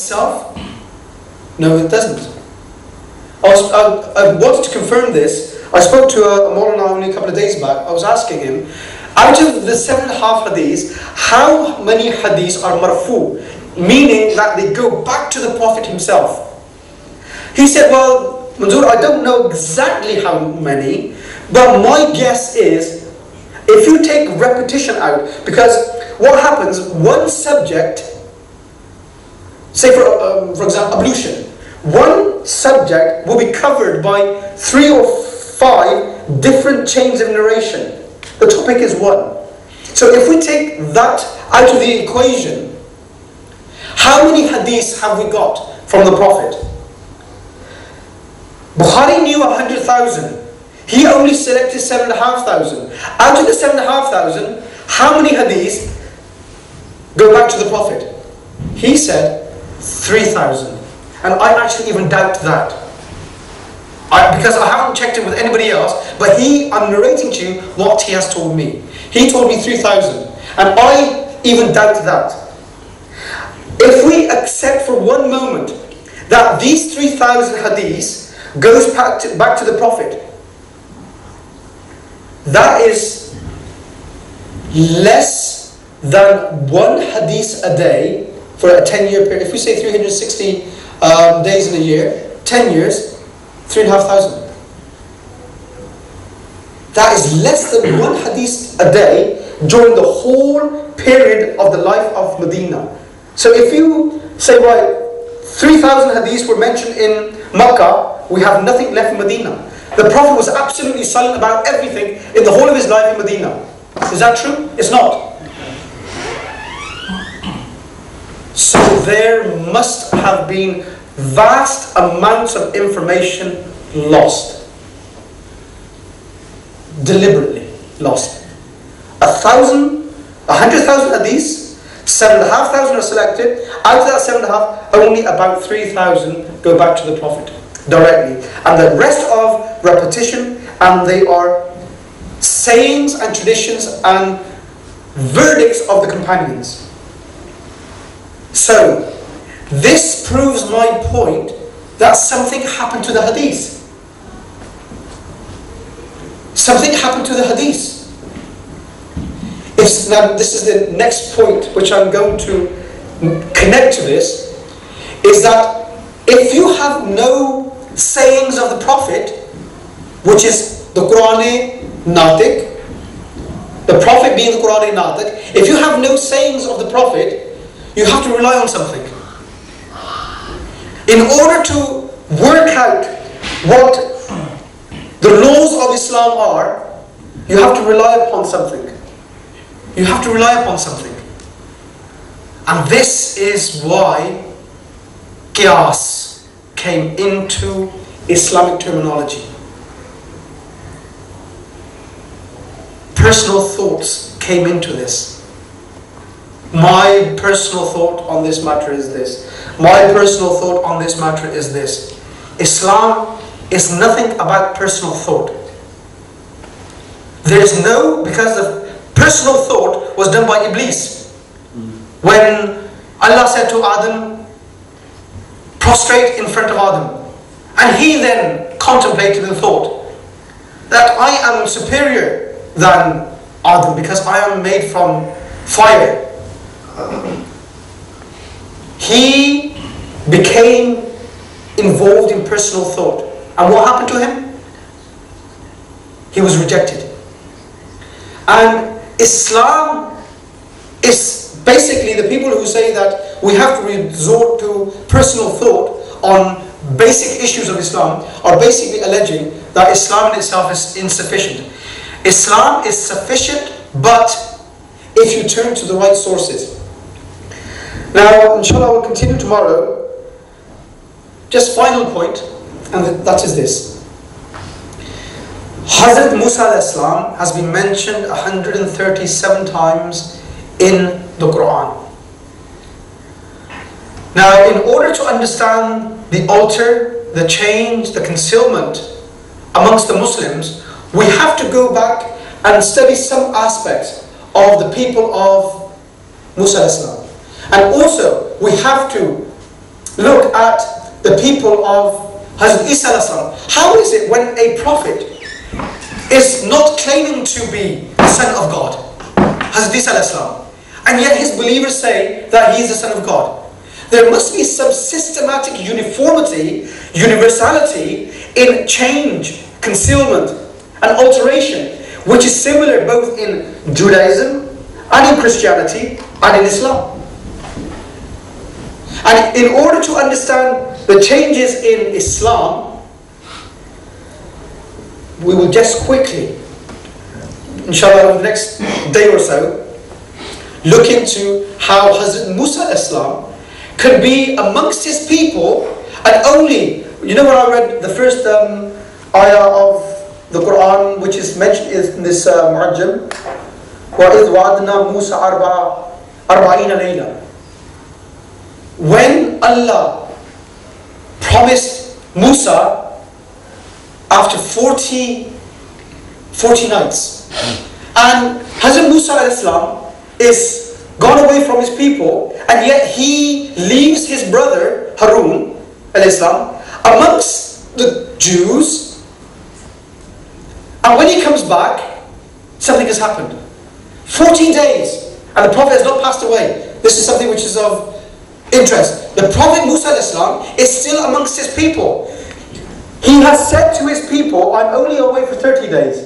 itself? No, it doesn't. I wanted to confirm this. I spoke to a Maulana only a couple of days back. I was asking him, out of the 7.5 hadiths, how many hadiths are marfu? Meaning that they go back to the Prophet himself. He said, well, Manzoor, I don't know exactly how many, but my guess is, if you take repetition out, because what happens, one subject, say for example, ablution, one subject will be covered by 3 or 5 different chains of narration. The topic is one. So if we take that out of the equation, how many hadiths have we got from the Prophet? Bukhari knew 100,000. He only selected 7,500. Out of the 7,500, how many hadiths go back to the Prophet? He said 3,000. And I actually even doubt that. Because I haven't checked it with anybody else, but I'm narrating to you what he has told me. He told me 3,000. And I even doubt that. If we accept for one moment that these 3,000 hadiths goes back to the Prophet, that is less than 1 hadith a day for a 10-year period. If we say 360 days in a year, 10 years, 3,500. That is less than 1 hadith a day during the whole period of the life of Medina. So if you say, right, 3,000 hadiths were mentioned in Makkah, we have nothing left in Medina. The Prophet was absolutely silent about everything in the whole of his life in Medina. Is that true? It's not. So there must have been vast amounts of information lost. Deliberately lost. 100,000 hadiths, 7,500 are selected. Out of that 7,500, only about 3,000 go back to the Prophet directly. And the rest of repetition, and they are sayings and traditions and verdicts of the companions. So, this proves my point that something happened to the hadith. Something happened to the hadith. Now, this is the next point which I'm going to connect to this, is that if you have no sayings of the Prophet, which is the Quran Natiq, the Prophet being the Quran Natiq, if you have no sayings of the Prophet, you have to rely on something. In order to work out what the laws of Islam are, you have to rely upon something. You have to rely upon something. And this is why Qiyas came into Islamic terminology. Personal thoughts came into this. My personal thought on this matter is this. My personal thought on this matter is this. Islam is nothing about personal thought. There is no, because the personal thought was done by Iblis. When Allah said to Adam, prostrate in front of Adam. And he then contemplated and thought that I am superior than Adam because I am made from fire. He became involved in personal thought. And what happened to him? He was rejected. And Islam is basically the people who say that we have to resort to personal thought on basic issues of Islam are basically alleging that Islam in itself is insufficient. Islam is sufficient, but if you turn to the right sources. Now, inshallah, we'll continue tomorrow. Just final point, and that is this. Hazrat Musa al-Islam has been mentioned 137 times in the Quran. Now, in order to understand the altar, the change, the concealment amongst the Muslims, we have to go back and study some aspects of the people of Musa al-Islam. And also, we have to at the people of Hazrat Isa al-Islam. How is it when a prophet is not claiming to be the son of God, Hazrat Isa al-Islam, and yet his believers say that he is the son of God? There must be some systematic uniformity, universality in change, concealment, and alteration, which is similar both in Judaism and in Christianity and in Islam. And in order to understand the changes in Islam, we will just quickly, inshallah, over the next day or so, look into how Hazrat Musa al-Islam could be amongst his people, and only, you know when I read the first ayah of the Quran, which is mentioned in this Mu'ajjam, وَإِذْ وَعَدْنَا مُوسَى أَرْبَعِينَ لَيْلًا. When Allah promised Musa after 40 nights, and Hazrat Musa al-Islam is gone away from his people, and yet he leaves his brother Harun al-Islam amongst the Jews, and when he comes back, something has happened. 14 days, and the Prophet has not passed away. This is something which is of interest. The Prophet Musa al-Islam is still amongst his people. He has said to his people, I'm only away for 30 days.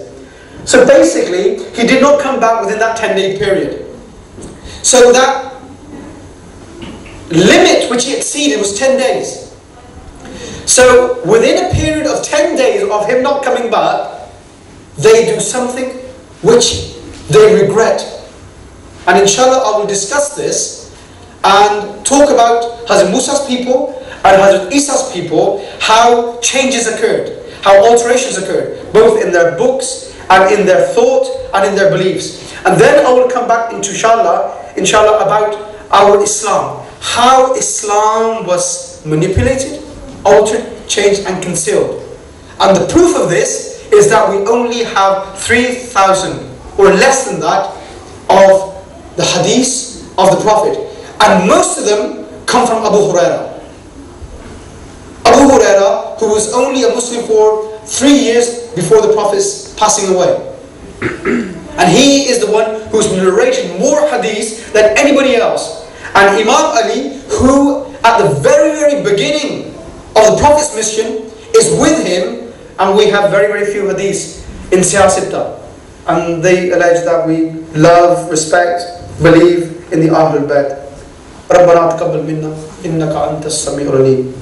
So basically, he did not come back within that 10-day period. So that limit which he exceeded was 10 days. So within a period of 10 days of him not coming back, they do something which they regret. And inshallah I will discuss this and talk about Hazrat Musa's people and Hazrat Isa's people, how changes occurred, how alterations occurred, both in their books and in their thought and in their beliefs. And then I will come back into inshallah about our Islam, how Islam was manipulated, altered, changed and concealed. And the proof of this is that we only have 3,000 or less than that of the hadiths of the Prophet, and most of them come from Abu Hurairah. Abu Hurairah, who was only a Muslim for 3 years before the Prophet's passing away. And he is the one who's narrated more hadiths than anybody else. And Imam Ali, who at the very, very beginning of the Prophet's mission is with him, and we have very, very few hadiths in Siyasita. And they allege that we love, respect, believe in the Ahlul Bayt. ربنا تقبل منا إنك أنت السميع العليم.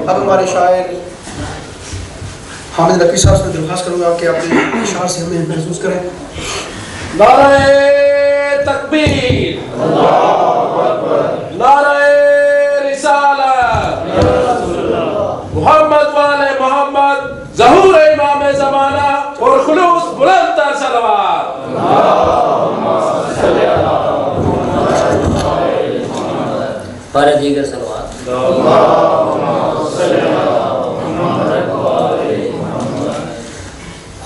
अब हमारे शायर Hamid lucky साहब से दरख्वास्त करूँगा कि अपने इशार से हमें महसूस करें. नारे तकबीर, नारे रिसालत, मोहम्मद वाले मोहम्मद, ज़हूर इमाम ज़माना और खुलूस बुलंद तर सलवात. फारे दीगर सलवात.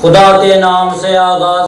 खुदा के नाम से आगाज